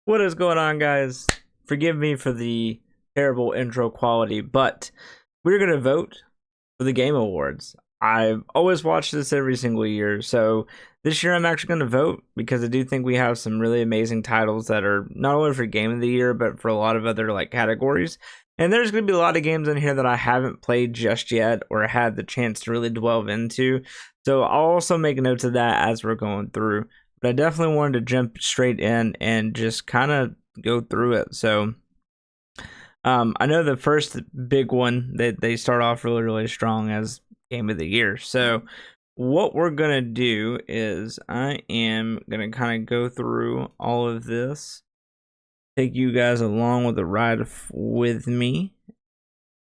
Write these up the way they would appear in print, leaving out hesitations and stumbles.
What is going on, guys? Forgive me for the terrible intro quality, but we're going to vote for the Game Awards. I've always watched this every single year, so this year I'm actually going to vote because I do think we have some really amazing titles that are not only for Game of the Year, but for a lot of other categories. And there's going to be a lot of games in here that I haven't played just yet or had the chance to really delve into. So I'll also make notes of that as we're going through. But I definitely wanted to jump straight in and just kind of go through it. So I know the first big one that they start off really, really strong as Game of the Year. So what we're going to do is I am going to kind of go through all of this, take you guys along with the ride with me.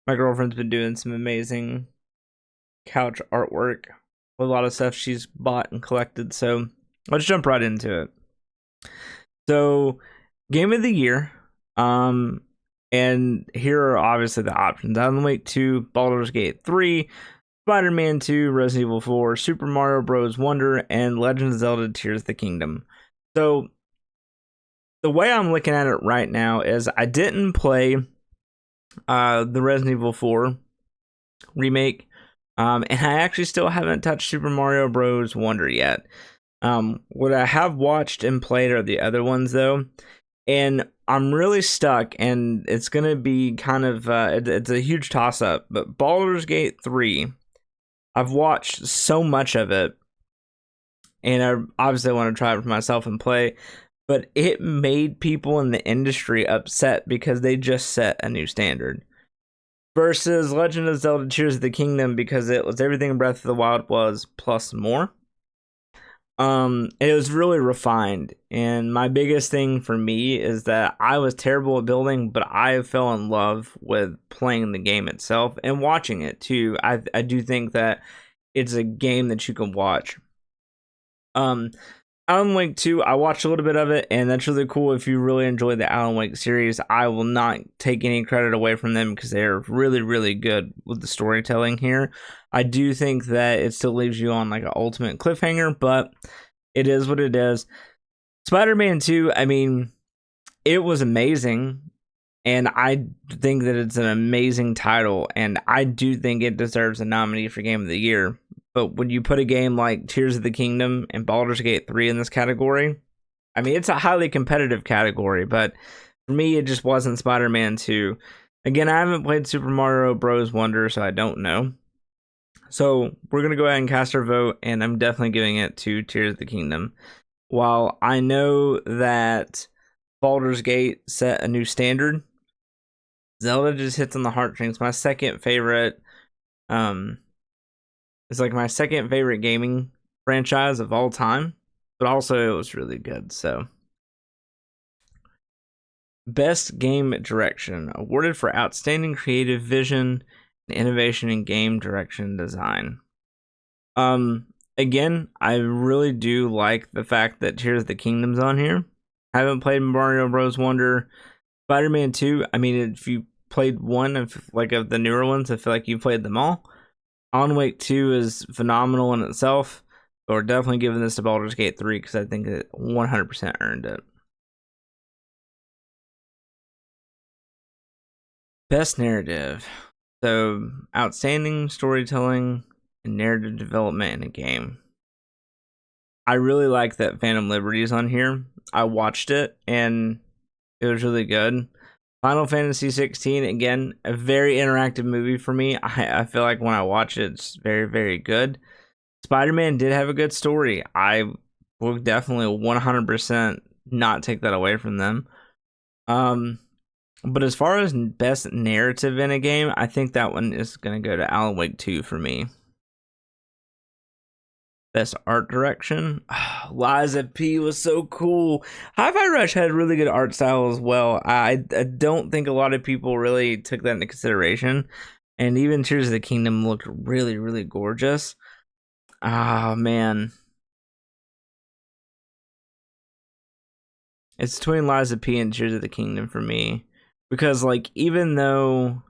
My girlfriend's been doing some amazing couch artwork with a lot of stuff she's bought and collected. So let's jump right into it. So, Game of the Year, and here are obviously the options: Alan Wake 2, Baldur's Gate 3, Spider-Man 2, Resident Evil 4, Super Mario Bros. Wonder, and Legend of Zelda: Tears of the Kingdom. So, the way I'm looking at it right now is I didn't play the Resident Evil 4 remake, and I actually still haven't touched Super Mario Bros. Wonder yet. What I have watched and played are the other ones, though, and I'm really stuck, and it's gonna be kind of it's a huge toss-up. But Baldur's Gate 3, I've watched so much of it, and I obviously want to try it for myself and play, but it made people in the industry upset because they just set a new standard. Versus Legend of Zelda: Tears of the Kingdom, because it was everything Breath of the Wild was plus more. It was really refined, and my biggest thing for me is that I was terrible at building, but I fell in love with playing the game itself and watching it too. I do think that it's a game that you can watch. Alan Wake 2, I watched a little bit of it, and that's really cool. If you really enjoy the Alan Wake series, I will not take any credit away from them because they're really, really good with the storytelling here. I do think that it still leaves you on an ultimate cliffhanger, but it is what it is. Spider-Man 2, I mean, it was amazing, and I think that it's an amazing title, and I do think it deserves a nominee for Game of the Year. But when you put a game like Tears of the Kingdom and Baldur's Gate 3 in this category, I mean, it's a highly competitive category, but for me, it just wasn't Spider-Man 2. Again, I haven't played Super Mario Bros. Wonder, so I don't know. So we're going to go ahead and cast our vote, and I'm definitely giving it to Tears of the Kingdom. While I know that Baldur's Gate set a new standard, Zelda just hits on the heartstrings. My second favorite, it's my second favorite gaming franchise of all time, but also it was really good. So, Best Game Direction, awarded for outstanding creative vision and innovation in game direction design. Again, I really do like the fact that Tears of the Kingdom's on here. I haven't played Mario Bros. Wonder. Spider-Man 2, I mean, if you played one of the newer ones, I feel like you played them all. Alan Wake 2 is phenomenal in itself, but we're definitely giving this to Baldur's Gate 3 because I think it 100% earned it. Best Narrative. So, outstanding storytelling and narrative development in a game. I really like that Phantom Liberty is on here. I watched it, and it was really good. Final Fantasy 16, again, a very interactive movie for me. I feel like when I watch it, it's very, very good. Spider-Man did have a good story. I will definitely 100% not take that away from them. But as far as best narrative in a game, I think that one is going to go to Alan Wake 2 for me. Best art direction, Liza P was so cool. Hi-Fi Rush had really good art style as well. I don't think a lot of people really took that into consideration, and even Tears of the Kingdom looked really, really gorgeous. Ah, man, it's between Liza P and Tears of the Kingdom for me, because even though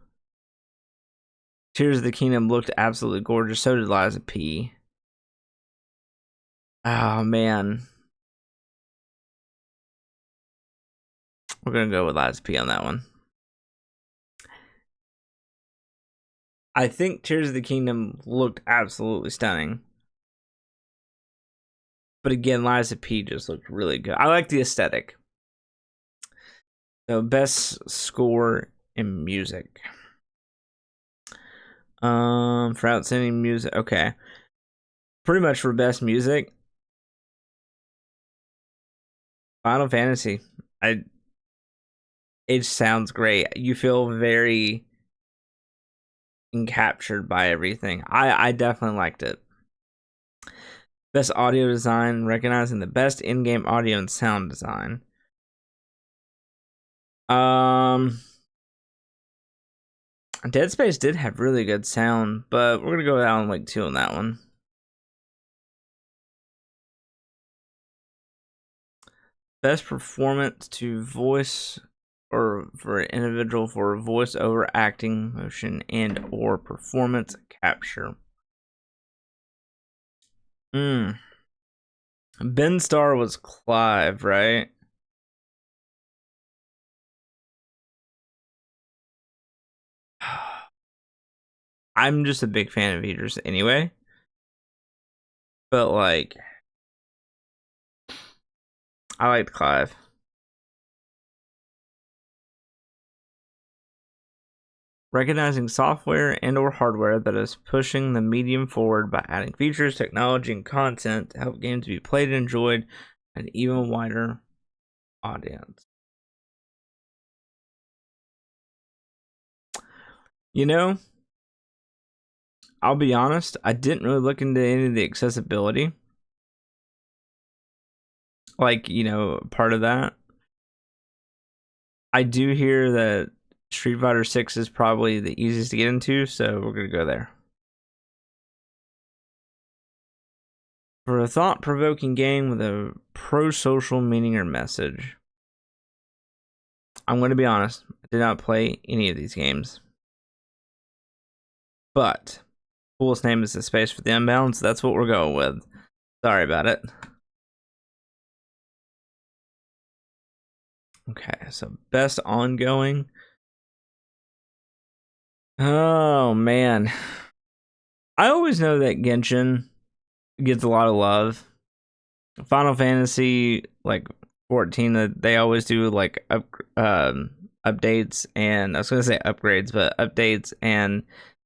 Tears of the Kingdom looked absolutely gorgeous, so did Liza P. Oh man, We're gonna go with Lies of P on that one. I think Tears of the Kingdom looked absolutely stunning. But again, Lies of P just looked really good. I like the aesthetic. So best score in music. For outstanding music, okay. Pretty much for best music, Final Fantasy. It sounds great. You feel very encaptured by everything. I definitely liked it. Best audio design, recognizing the best in-game audio and sound design. Dead Space did have really good sound, but we're gonna go with Alan Wake 2 on that one. Best performance to voice or for an individual for voice over acting, motion, and or performance capture. Ben Starr was Clive, right? I'm just a big fan of Idris anyway. But like I liked Clive. Recognizing software and or hardware that is pushing the medium forward by adding features, technology, and content to help games be played and enjoyed by an even wider audience. You know, I'll be honest, I didn't really look into any of the accessibility. Like, part of that. I do hear that Street Fighter 6 is probably the easiest to get into, so we're going to go there. For a thought-provoking game with a pro-social meaning or message. I'm going to be honest, I did not play any of these games. But coolest name is The Space for the Unbound, so that's what we're going with. Sorry about it. Okay, so best ongoing. Oh, man. I always know that Genshin gets a lot of love. Final Fantasy, 14, that they always do, updates and, I was going to say upgrades, but updates and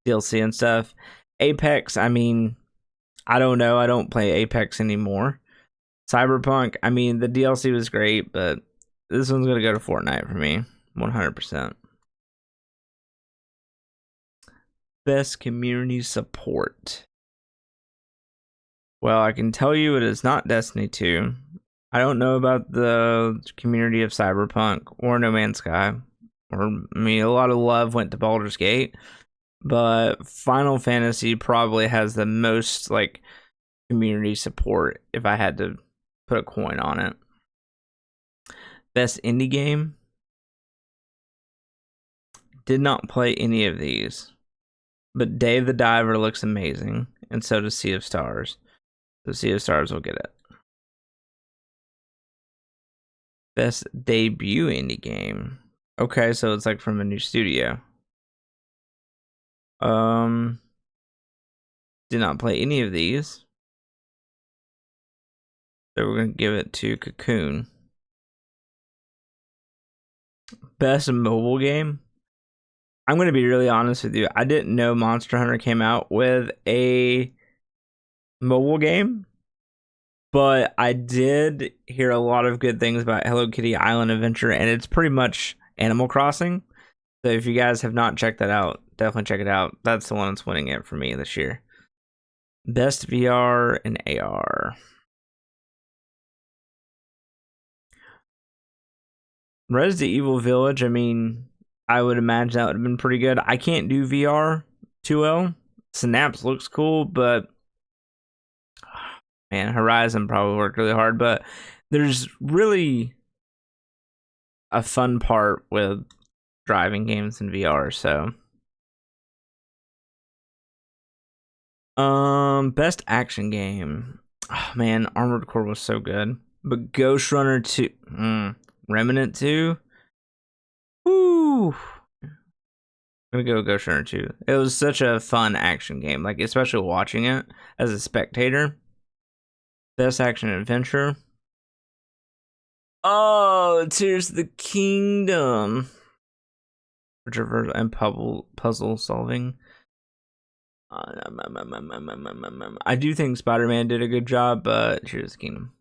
DLC and stuff. Apex, I mean, I don't know. I don't play Apex anymore. Cyberpunk, I mean, the DLC was great, but this one's going to go to Fortnite for me. 100%. Best community support. Well, I can tell you it is not Destiny 2. I don't know about the community of Cyberpunk or No Man's Sky. A lot of love went to Baldur's Gate. But Final Fantasy probably has the most, community support if I had to put a coin on it. Best indie game. Did not play any of these. But Dave the Diver looks amazing. And so does Sea of Stars. So Sea of Stars will get it. Best debut indie game. Okay, so it's from a new studio. Did not play any of these. So we're going to give it to Cocoon. Best mobile game. I'm going to be really honest with you. I didn't know Monster Hunter came out with a mobile game. But I did hear a lot of good things about Hello Kitty Island Adventure. And it's pretty much Animal Crossing. So if you guys have not checked that out, definitely check it out. That's the one that's winning it for me this year. Best VR and AR. Resident Evil Village, I mean, I would imagine that would have been pretty good. I can't do VR too well. Synapse looks cool, but man, Horizon probably worked really hard. But there's really a fun part with driving games in VR, so. Best action game. Oh, man, Armored Core was so good. But Ghost Runner 2, Remnant 2, Woo! I'm gonna go Ghost Runner 2. It was such a fun action game, like especially watching it as a spectator. Best action adventure. Oh, Tears of the Kingdom. Traverse and puzzle solving. I do think Spider-Man did a good job, but Tears of the Kingdom.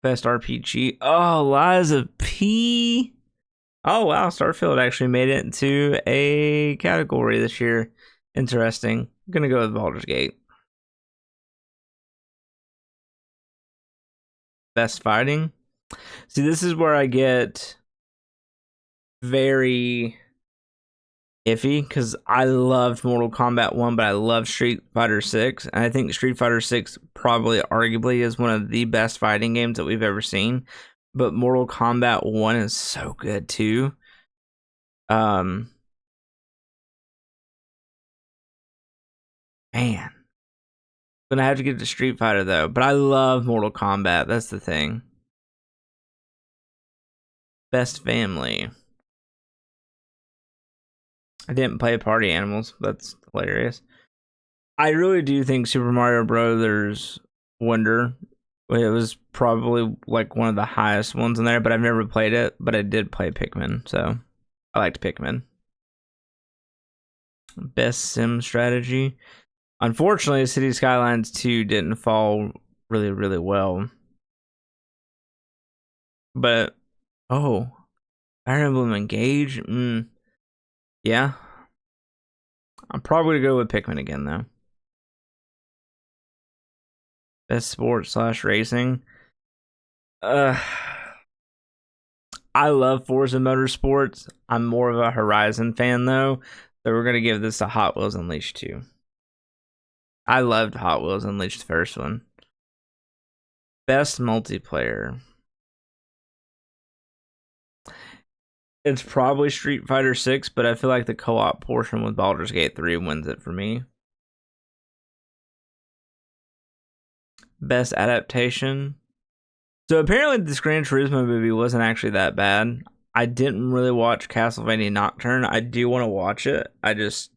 Best RPG. Oh, Liza P. Oh wow, Starfield actually made it into a category this year. Interesting. I'm gonna go with Baldur's Gate. Best fighting. See, this is where I get very iffy because I loved Mortal Kombat 1, but I love Street Fighter 6. And I think Street Fighter 6 probably arguably is one of the best fighting games that we've ever seen. But Mortal Kombat 1 is so good too. Man. Gonna have to get to Street Fighter though. But I love Mortal Kombat. That's the thing. Best family. I didn't play Party Animals. That's hilarious. I really do think Super Mario Brothers Wonder, it was probably like one of the highest ones in there, but I've never played it. But I did play Pikmin, so I liked Pikmin. Best sim strategy. Unfortunately, City Skylines 2 didn't fall really, really well. But, oh, Fire Emblem Engage? Yeah. I'm probably going to go with Pikmin again, though. Best sports / racing. I love Forza Motorsports. I'm more of a Horizon fan, though. So we're going to give this a Hot Wheels Unleashed 2. I loved Hot Wheels Unleashed, the first one. Best multiplayer. It's probably Street Fighter 6, but I feel like the co-op portion with Baldur's Gate 3 wins it for me. Best adaptation. So apparently this Gran Turismo movie wasn't actually that bad. I didn't really watch Castlevania Nocturne. I do want to watch it. I just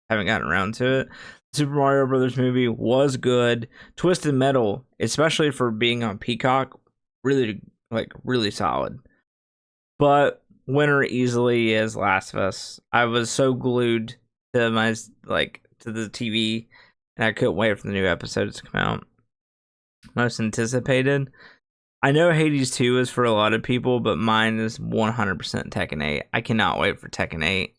haven't gotten around to it. Super Mario Brothers movie was good. Twisted Metal, especially for being on Peacock, really solid. But winner easily is Last of Us. I was so glued to my to the TV, and I couldn't wait for the new episodes to come out. Most anticipated. I know Hades 2 is for a lot of people, but mine is 100% Tekken 8. I cannot wait for Tekken 8.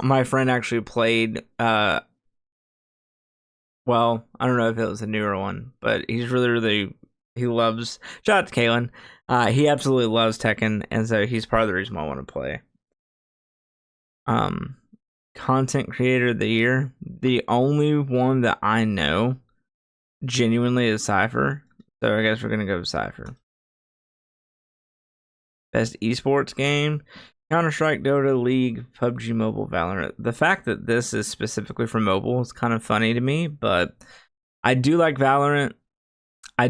My friend actually played, well, I don't know if it was a newer one, but he's really, he loves, shout out to Kalen, he absolutely loves Tekken, and so he's part of the reason why I want to play. Content creator of the year, the only one that I know genuinely is Cypher, so I guess we're gonna go with Cypher. Best esports game, Counter-Strike, Dota, League, PUBG Mobile, Valorant. The fact that this is specifically for mobile is kind of funny to me, but I do like Valorant. I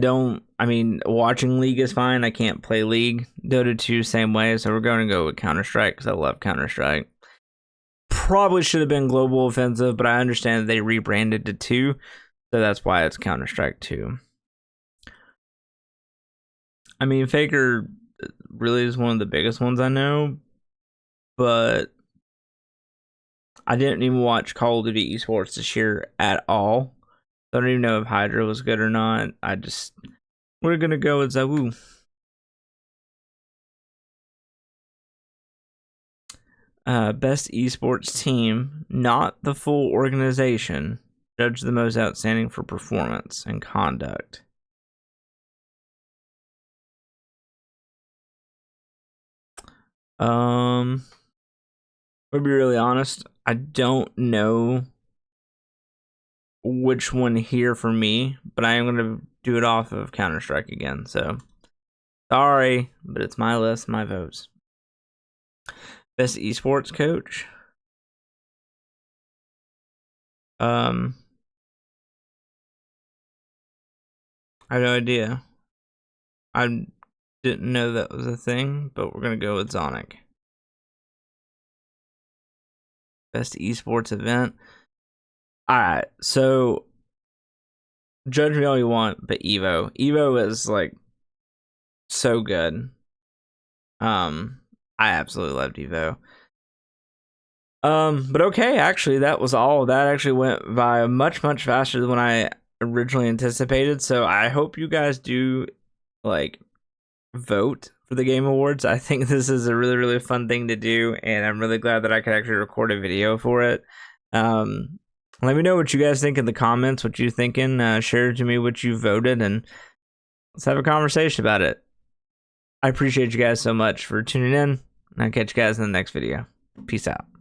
mean, watching League is fine. I can't play League. Dota 2, same way, so we're going to go with Counter-Strike because I love Counter-Strike. Probably should have been Global Offensive, but I understand that they rebranded to 2, so that's why it's Counter-Strike 2. I mean, Faker really is one of the biggest ones I know, but I didn't even watch Call of Duty Esports this year at all. I don't even know if Hydra was good or not. We're gonna go with ZywOo. Best esports team, not the full organization. Judge the most outstanding for performance and conduct. To be really honest, I don't know which one here for me, but I am gonna do it off of Counter-Strike again. So sorry, but it's my list, my votes. Best esports coach. I have no idea. I'm Didn't know that was a thing, but we're gonna go with Zonic. Best esports event. Alright, so judge me all you want, but Evo is like so good. I absolutely loved Evo. But okay, actually that was all. That actually went by much faster than when I originally anticipated. So I hope you guys do like vote for the Game Awards. I think this is a really fun thing to do, and I'm really glad that I could actually record a video for it. Let me know what you guys think in the comments, what you're thinking. Share to me what you voted, and let's have a conversation about it. I appreciate you guys so much for tuning in, and I'll catch you guys in the next video. Peace out.